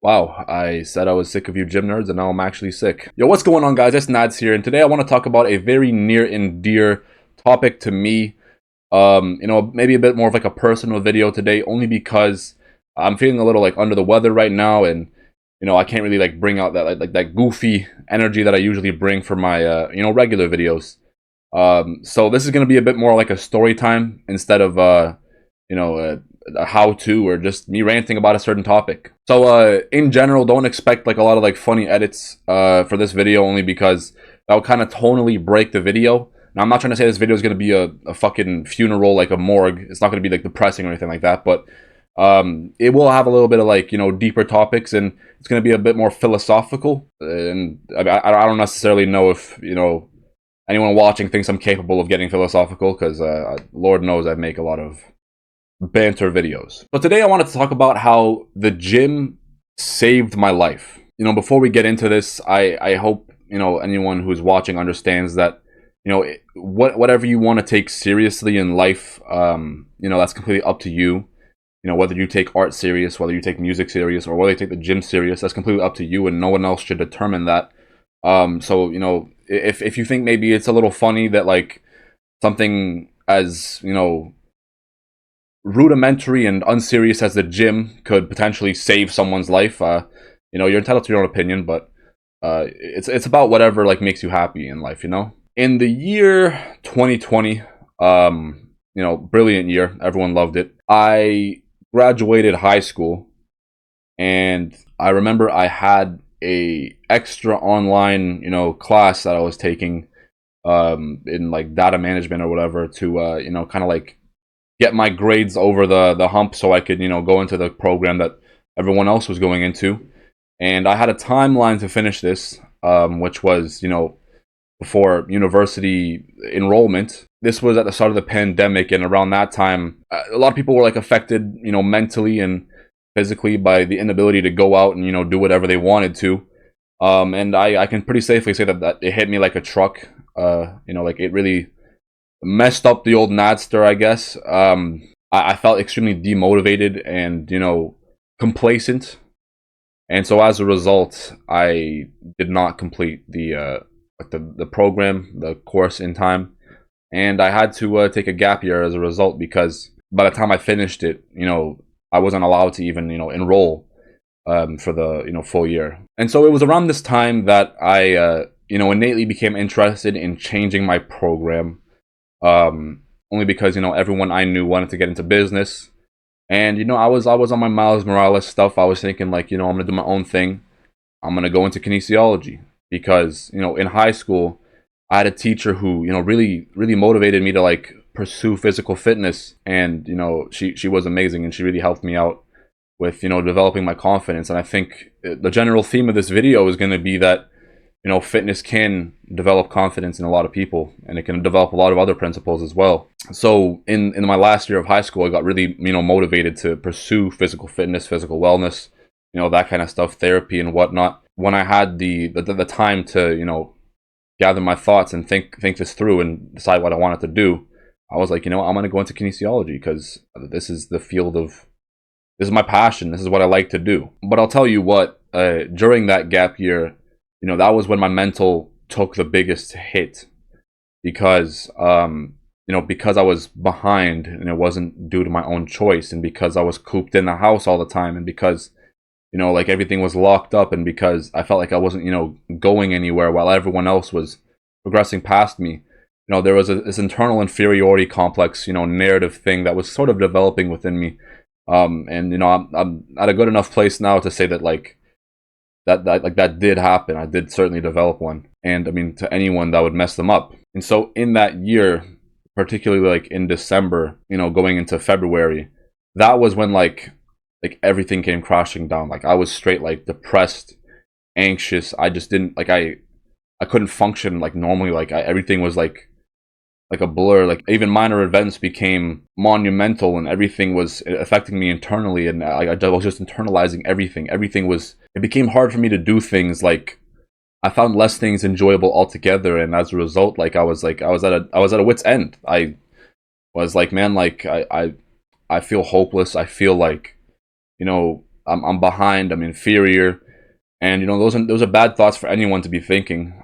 Wow, I said I was sick of you gym nerds, and now I'm actually sick. Yo, what's going on, guys? It's Nadz here, and today I want to talk about a very near and dear topic to me. Maybe a bit more of like a personal video today, only because I'm feeling a little like under the weather right now, and I can't really like bring out that like that goofy energy that I usually bring for my regular videos. So this is gonna be a bit more like a story time instead of you know, a how-to or just me ranting about a certain topic. So in general, don't expect like a lot of like funny edits for this video, only because that will kind of tonally break the video. Now, I'm not trying to say this video is going to be a fucking funeral, like a morgue. It's not going to be like depressing or anything like that, but it will have a little bit of like, deeper topics, and it's going to be a bit more philosophical. And I don't necessarily know if, anyone watching thinks I'm capable of getting philosophical, because Lord knows I make a lot of banter videos. But today I wanted to talk about how the gym saved my life. Before we get into this, I hope, anyone who's watching understands that, whatever you want to take seriously in life, that's completely up to you. Whether you take art serious, whether you take music serious, or whether you take the gym serious, that's completely up to you, and no one else should determine that. So, if you think maybe it's a little funny that like something as, rudimentary and unserious as the gym could potentially save someone's life, you're entitled to your own opinion, but it's about whatever like makes you happy in life. In the year 2020, brilliant year, everyone loved it. I graduated high school, and I remember I had a extra online class that I was taking in like data management or whatever, to kind of like get my grades over the hump, so I could go into the program that everyone else was going into. And I had a timeline to finish this, which was before university enrollment. This was at the start of the pandemic, and around that time, a lot of people were like affected mentally and physically by the inability to go out and do whatever they wanted to. And I can pretty safely say that it hit me like a truck. Like it really messed up the old Nadster, I guess. I felt extremely demotivated and complacent, and so as a result, I did not complete the program, the course in time, and I had to take a gap year as a result, because by the time I finished it, I wasn't allowed to even enroll for the full year. And so it was around this time that I innately became interested in changing my program. Only because everyone I knew wanted to get into business, and I was on my Miles Morales stuff. I was thinking like, I'm gonna do my own thing. I'm gonna go into kinesiology, because in high school I had a teacher who really motivated me to like pursue physical fitness, and she was amazing, and she really helped me out with developing my confidence. And I think the general theme of this video is going to be that fitness can develop confidence in a lot of people, and it can develop a lot of other principles as well. So in my last year of high school, I got really, motivated to pursue physical fitness, physical wellness, that kind of stuff, therapy and whatnot. When I had the time to, gather my thoughts and think this through and decide what I wanted to do, I was like, I'm going to go into kinesiology, because this is the field of, this is my passion. This is what I like to do. But I'll tell you what, during that gap year, that was when my mental took the biggest hit, because, because I was behind, and it wasn't due to my own choice, and because I was cooped in the house all the time, and because, like everything was locked up, and because I felt like I wasn't, going anywhere while everyone else was progressing past me. There was this internal inferiority complex, narrative thing that was sort of developing within me. And, I'm at a good enough place now to say that, like, that did happen. I did certainly develop one, and I mean, to anyone that would mess them up. And so in that year, particularly like in December, going into February, that was when like everything came crashing down. Like I was straight like depressed, anxious. I just didn't like I couldn't function like normally. Like everything was like a blur. Like even minor events became monumental, and everything was affecting me internally, and I was just internalizing everything. It became hard for me to do things. Like I found less things enjoyable altogether, and as a result, like I was at a wit's end. I was like, man, like I feel hopeless. I feel like I'm behind, I'm inferior, and those are bad thoughts for anyone to be thinking.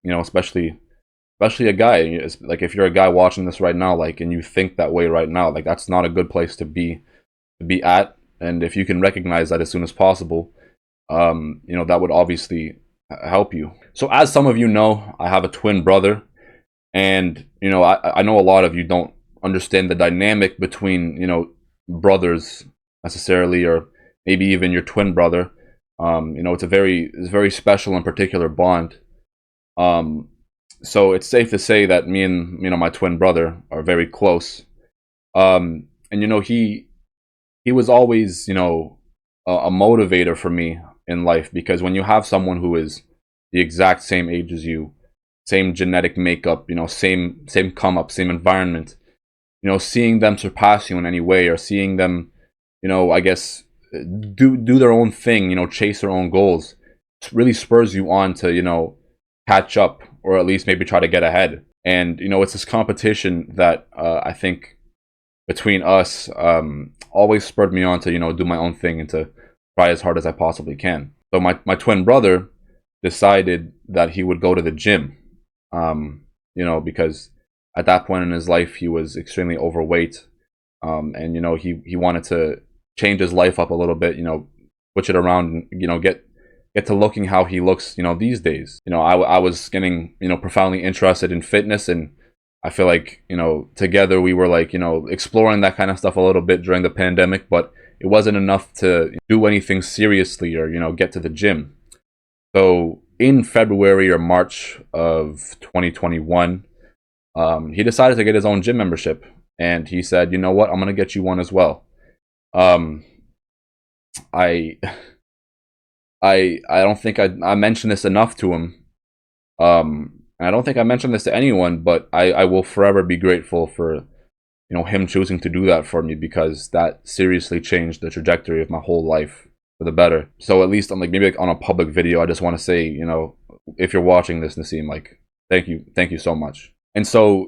Especially a guy. Like if you're a guy watching this right now, like, and you think that way right now, like that's not a good place to be at. And if you can recognize that as soon as possible, that would obviously help you. So as some of you know, I have a twin brother, and I know a lot of you don't understand the dynamic between brothers necessarily, or maybe even your twin brother. It's a very special and particular bond. So it's safe to say that me and my twin brother are very close. And he was always a motivator for me in life, because when you have someone who is the exact same age as you, same genetic makeup, same come up, same environment, seeing them surpass you in any way, or seeing them, I guess, do their own thing, chase their own goals, really spurs you on to catch up, or at least maybe try to get ahead. And it's this competition that I think between us always spurred me on to do my own thing and to try as hard as I possibly can. So my twin brother decided that he would go to the gym, because at that point in his life he was extremely overweight, and he wanted to change his life up a little bit, switch it around, get to looking how he looks, these days. I was getting, profoundly interested in fitness, and I feel like, together we were like, exploring that kind of stuff a little bit during the pandemic, but it wasn't enough to do anything seriously or, get to the gym. So in February or March of 2021, he decided to get his own gym membership, and he said, you know what, I'm going to get you one as well. I don't think I mentioned this enough to him. And I don't think I mentioned this to anyone, but I will forever be grateful for him choosing to do that for me, because that seriously changed the trajectory of my whole life for the better. So at least maybe on a public video, I just want to say, if you're watching this, Nassim, like, thank you so much. And so,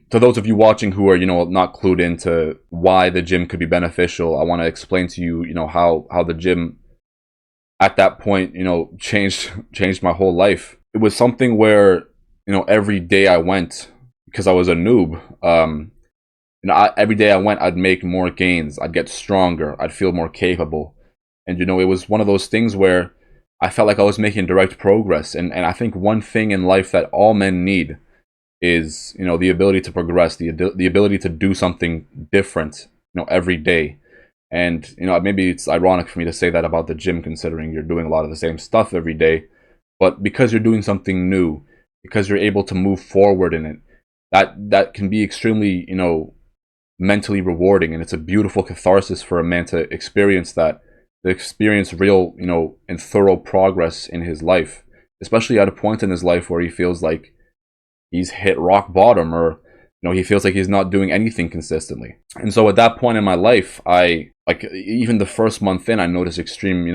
to those of you watching who are, not clued into why the gym could be beneficial, I want to explain to you, how the gym at that point, changed my whole life. It was something where, every day I went, because I was a noob, every day I went, I'd make more gains, I'd get stronger, I'd feel more capable. And, it was one of those things where I felt like I was making direct progress. And I think one thing in life that all men need is, the ability to progress, the ability to do something different, every day. And, maybe it's ironic for me to say that about the gym, considering you're doing a lot of the same stuff every day. But because you're doing something new, because you're able to move forward in it, that can be extremely, mentally rewarding. And it's a beautiful catharsis for a man to experience that, to experience real, and thorough progress in his life, especially at a point in his life where he feels like he's hit rock bottom, or he feels like he's not doing anything consistently. And so at that point in my life, even the first month in, I noticed extreme,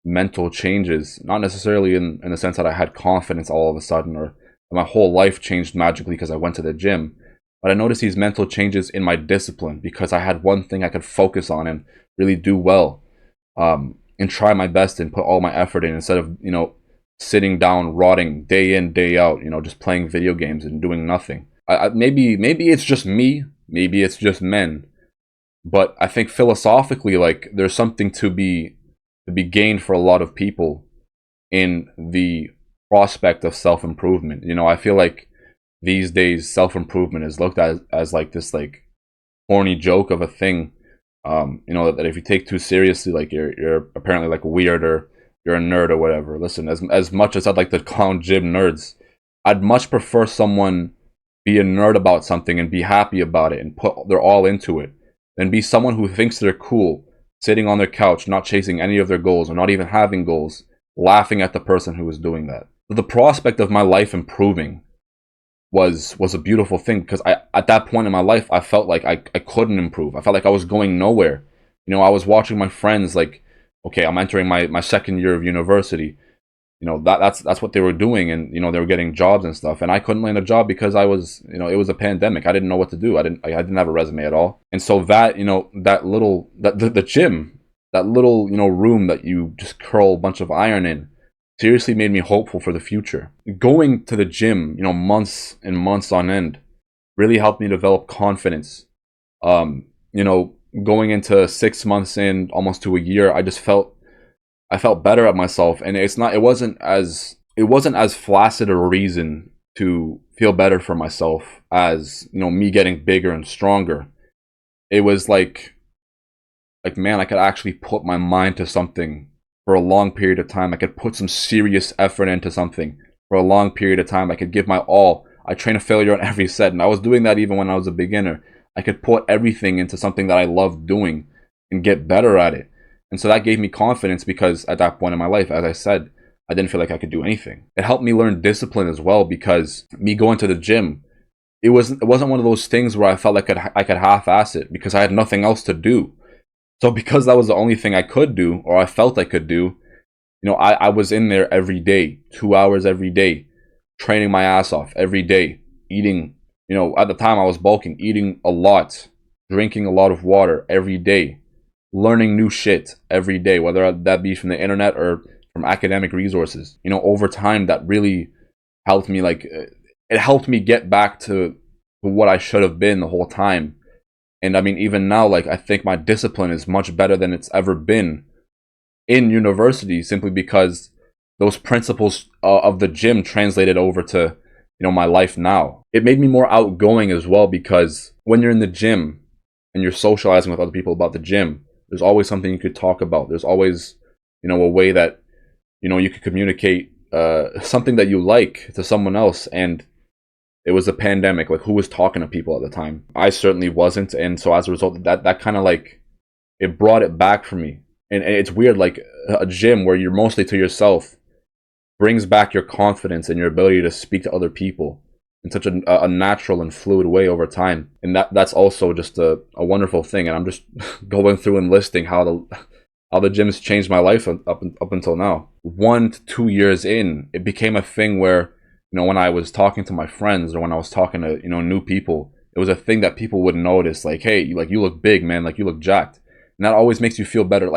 mental changes. Not necessarily in the sense that I had confidence all of a sudden, or my whole life changed magically because I went to the gym. But I noticed these mental changes in my discipline, because I had one thing I could focus on and really do well, and try my best and put all my effort in, instead of, sitting down, rotting day in, day out, just playing video games and doing nothing. Maybe it's just me, maybe it's just men, but I think philosophically, like, there's something to be gained for a lot of people in the prospect of self-improvement. I feel like these days self-improvement is looked at as like this like corny joke of a thing, that if you take too seriously, like you're apparently like weird, or you're a nerd or whatever. Listen, as much as I'd like to clown gym nerds, I'd much prefer someone be a nerd about something and be happy about it and put their all into it, than be someone who thinks they're cool, sitting on their couch, not chasing any of their goals, or not even having goals, laughing at the person who is doing that. The prospect of my life improving was a beautiful thing, because at that point in my life, I felt like I couldn't improve. I felt like I was going nowhere. I was watching my friends, like, okay, I'm entering my second year of university. That's what they were doing, and they were getting jobs and stuff, and I couldn't land a job because I was, it was a pandemic. I didn't know what to do. I didn't have a resume at all. And so that, the gym, that little, room that you just curl a bunch of iron in seriously made me hopeful for the future. Going to the gym, months and months on end really helped me develop confidence. Um, you know, Going into 6 months in, almost to a year, I felt better at myself, and it wasn't as flaccid a reason to feel better for myself as, me getting bigger and stronger. It was like man, I could actually put my mind to something for a long period of time. I could put some serious effort into something for a long period of time. I could give my all. I train a failure on every set, and I was doing that even when I was a beginner. I could put everything into something that I loved doing and get better at it. And so that gave me confidence, because at that point in my life, as I said, I didn't feel like I could do anything. It helped me learn discipline as well, because me going to the gym, it wasn't one of those things where I felt like I could half-ass it because I had nothing else to do. So because that was the only thing I could do, or I felt I could do, I was in there every day, 2 hours every day, training my ass off every day, eating, at the time I was bulking, eating a lot, drinking a lot of water every day, learning new shit every day, whether that be from the internet or from academic resources. Over time, that really helped me, it helped me get back to what I should have been the whole time. And I mean, even now, I think my discipline is much better than it's ever been in university, simply because those principles of the gym translated over to, my life now. It made me more outgoing as well, because when you're in the gym and you're socializing with other people about the gym, there's always something you could talk about. There's always, a way that, you could communicate something that you like to someone else. And it was a pandemic. Who was talking to people at the time? I certainly wasn't. And so as a result, that kind of it brought it back for me. And it's weird, a gym where you're mostly to yourself brings back your confidence and your ability to speak to other people in such a natural and fluid way over time. And that's also just a wonderful thing. And I'm just going through and listing how the gym's changed my life up until now. 1 to 2 years in, it became a thing where, when I was talking to my friends, or when I was talking to, new people, it was a thing that people would notice, hey, you look big, man, you look jacked. And that always makes you feel better.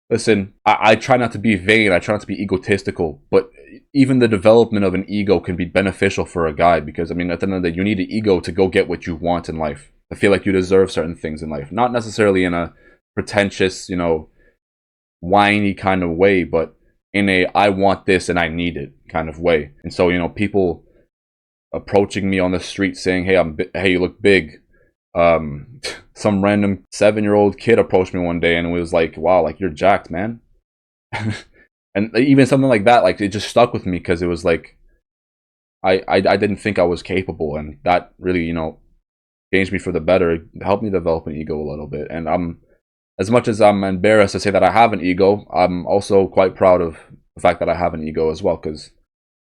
Listen, I try not to be vain, I try not to be egotistical, but even the development of an ego can be beneficial for a guy, because, I mean, at the end of the day, you need an ego to go get what you want in life. I feel like you deserve certain things in life. Not necessarily in a pretentious, whiny kind of way, but in a I want this and I need it kind of way. And so, people approaching me on the street saying, hey, you look big. Some random 7-year-old kid approached me one day and it was like, wow, you're jacked, man. And even something like that, it just stuck with me, because it was I didn't think I was capable, and that really, changed me for the better. It helped me develop an ego a little bit. And as much as I'm embarrassed to say that I have an ego, I'm also quite proud of the fact that I have an ego as well, because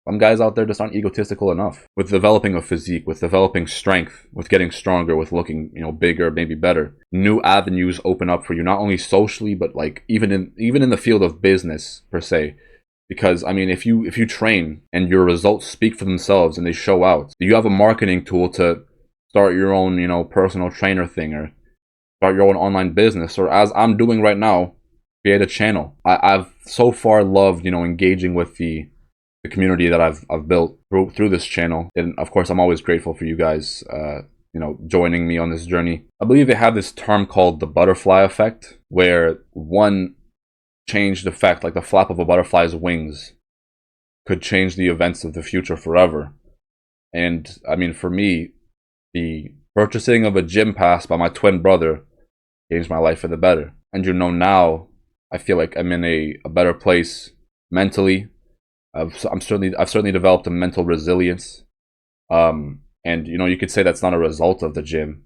some guys out there just aren't egotistical enough. With developing a physique, with developing strength, with getting stronger, with looking, bigger, maybe better, new avenues open up for you, not only socially, but even in the field of business per se. Because, I mean, if you train and your results speak for themselves and they show out, you have a marketing tool to start your own, personal trainer thing, or start your own online business, or as I'm doing right now, create a channel. I've so far loved, engaging with the community that I've built through this channel. And of course, I'm always grateful for you guys, joining me on this journey. I believe they have this term called the butterfly effect, where one changed effect, like the flap of a butterfly's wings, could change the events of the future forever. And I mean, for me, the purchasing of a gym pass by my twin brother changed my life for the better. And now I feel like I'm in a better place mentally. I've certainly developed a mental resilience, and you could say that's not a result of the gym,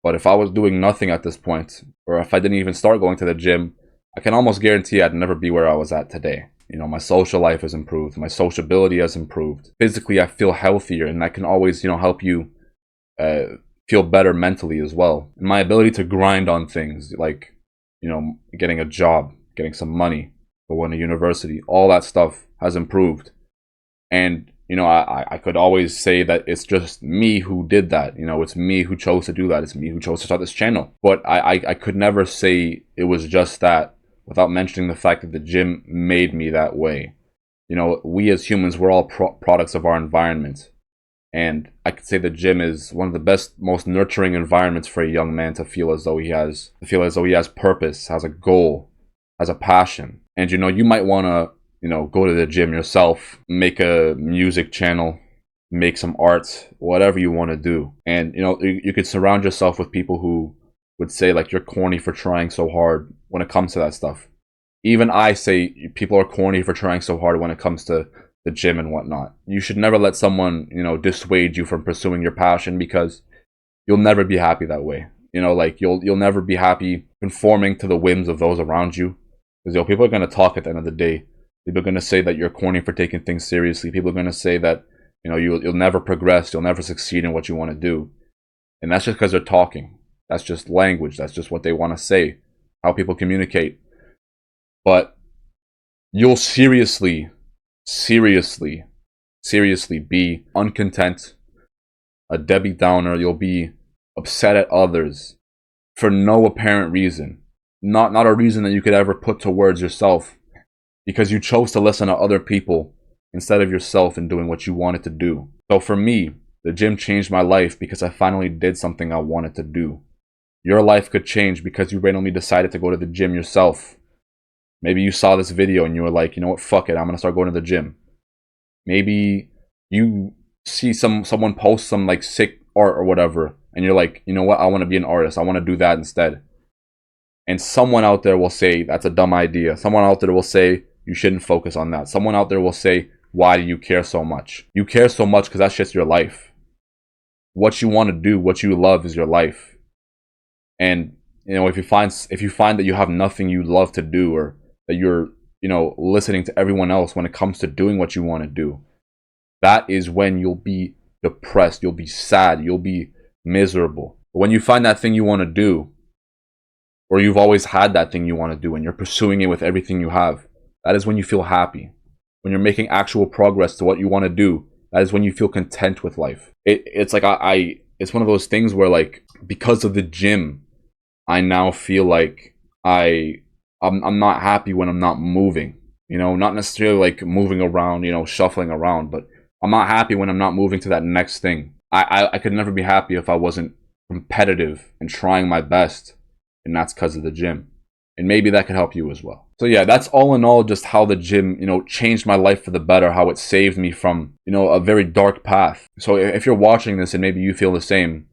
but if I was doing nothing at this point, or if I didn't even start going to the gym, I can almost guarantee I'd never be where I was at today. My social life has improved, my sociability has improved, physically I feel healthier, and that can always help you feel better mentally as well. And my ability to grind on things like getting a job, getting some money, going to university, all that stuff has improved. And I could always say that it's just me who did that. It's me who chose to do that. It's me who chose to start this channel. But I could never say it was just that without mentioning the fact that the gym made me that way. You know, we as humans, we're all products of our environment. And I could say the gym is one of the best, most nurturing environments for a young man to feel as though he has, purpose, has a goal, has a passion. And you know, you might want to, you know, go to the gym yourself, make a music channel, make some art, whatever you want to do. And you know, you could surround yourself with people who would say like you're corny for trying so hard when it comes to that stuff. Even I say people are corny for trying so hard when it comes to the gym and whatnot. You should never let someone, you know, dissuade you from pursuing your passion, because you'll never be happy that way. You know, like you'll never be happy conforming to the whims of those around you, because you know, people are going to talk at the end of the day. People are going to say that you're corny for taking things seriously. People are going to say that, you know, you'll never progress, you'll never succeed in what you want to do. And that's just because they're talking. That's just language. That's just what they want to say, how people communicate. But you'll seriously be uncontent, a Debbie Downer. You'll be upset at others for no apparent reason. Not a reason that you could ever put to words yourself, because you chose to listen to other people instead of yourself and doing what you wanted to do. So for me, the gym changed my life because I finally did something I wanted to do. Your life could change because you randomly decided to go to the gym yourself. Maybe you saw this video and you were like, you know what, fuck it, I'm gonna start going to the gym. Maybe you see someone post some like sick art or whatever, and you're like, you know what, I want to be an artist, I want to do that instead. And someone out there will say that's a dumb idea. Someone out there will say you shouldn't focus on that. Someone out there will say, why do you care so much? You care so much because that's just your life. What you want to do, what you love, is your life. And you know, if you find that you have nothing you love to do, or that you're, you know, listening to everyone else when it comes to doing what you want to do, that is when you'll be depressed, you'll be sad, you'll be miserable. But when you find that thing you want to do, or you've always had that thing you want to do and you're pursuing it with everything you have, that is when you feel happy. When you're making actual progress to what you want to do, that is when you feel content with life. It's like it's one of those things where, like, because of the gym, I now feel like I'm not happy when I'm not moving. You know, not necessarily like moving around, you know, shuffling around, but I'm not happy when I'm not moving to that next thing. I could never be happy if I wasn't competitive and trying my best, and that's because of the gym. And maybe that could help you as well. So yeah, that's all in all just how the gym, you know, changed my life for the better, how it saved me from, you know, a very dark path. So if you're watching this and maybe you feel the same,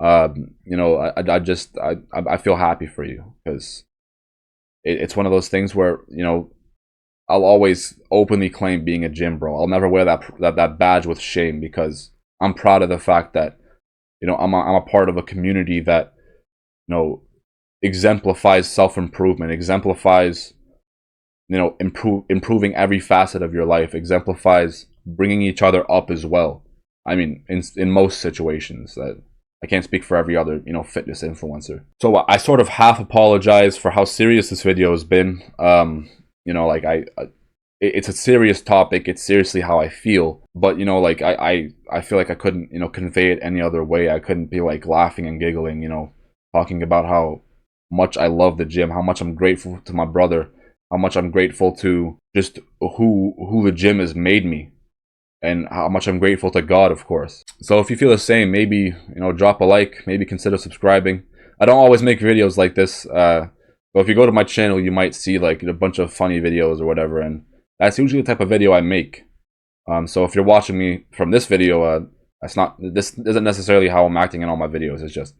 you know, I feel happy for you, because it's one of those things where, you know, I'll always openly claim being a gym bro. I'll never wear that badge with shame, because I'm proud of the fact that, you know, I'm a part of a community that, you know, exemplifies self-improvement, exemplifies, you know, improving every facet of your life, exemplifies bringing each other up as well. I mean, in most situations. That I can't speak for every other, you know, fitness influencer. So I sort of half apologize for how serious this video has been. You know, like it's a serious topic. It's seriously how I feel. But you know, like I feel like I couldn't, you know, convey it any other way. I couldn't be like laughing and giggling, you know, talking about how much I love the gym, how much I'm grateful to my brother, how much I'm grateful to just who the gym has made me, and how much I'm grateful to God, of course. So if you feel the same, maybe, you know, drop a like, maybe consider subscribing. I don't always make videos like this, but if you go to my channel, you might see like a bunch of funny videos or whatever, and that's usually the type of video I make. So if you're watching me from this video, this isn't necessarily how I'm acting in all my videos. It's just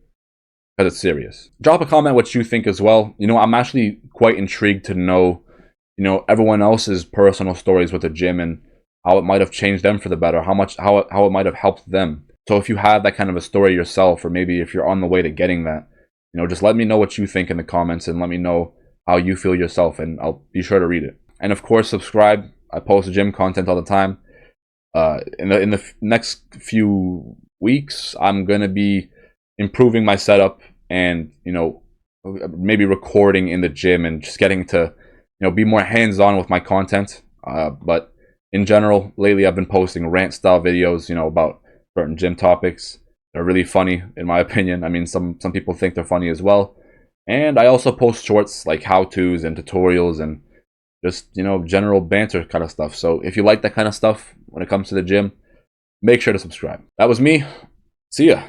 because it's serious. Drop a comment what you think as well. You know, I'm actually quite intrigued to know, you know, everyone else's personal stories with the gym and how it might have changed them for the better, how it might have helped them. So if you have that kind of a story yourself, or maybe if you're on the way to getting that, you know, just let me know what you think in the comments, and let me know how you feel yourself, and I'll be sure to read it. And of course, subscribe. I post gym content all the time. In the next few weeks, I'm gonna be improving my setup, and, you know, maybe recording in the gym and just getting to, you know, be more hands-on with my content. But in general, lately I've been posting rant style videos, you know, about certain gym topics. They're really funny, in my opinion. I mean, some people think they're funny as well. And I also post shorts like how-tos and tutorials and just, general banter kind of stuff. So if you like that kind of stuff when it comes to the gym, make sure to subscribe. That was me. See ya.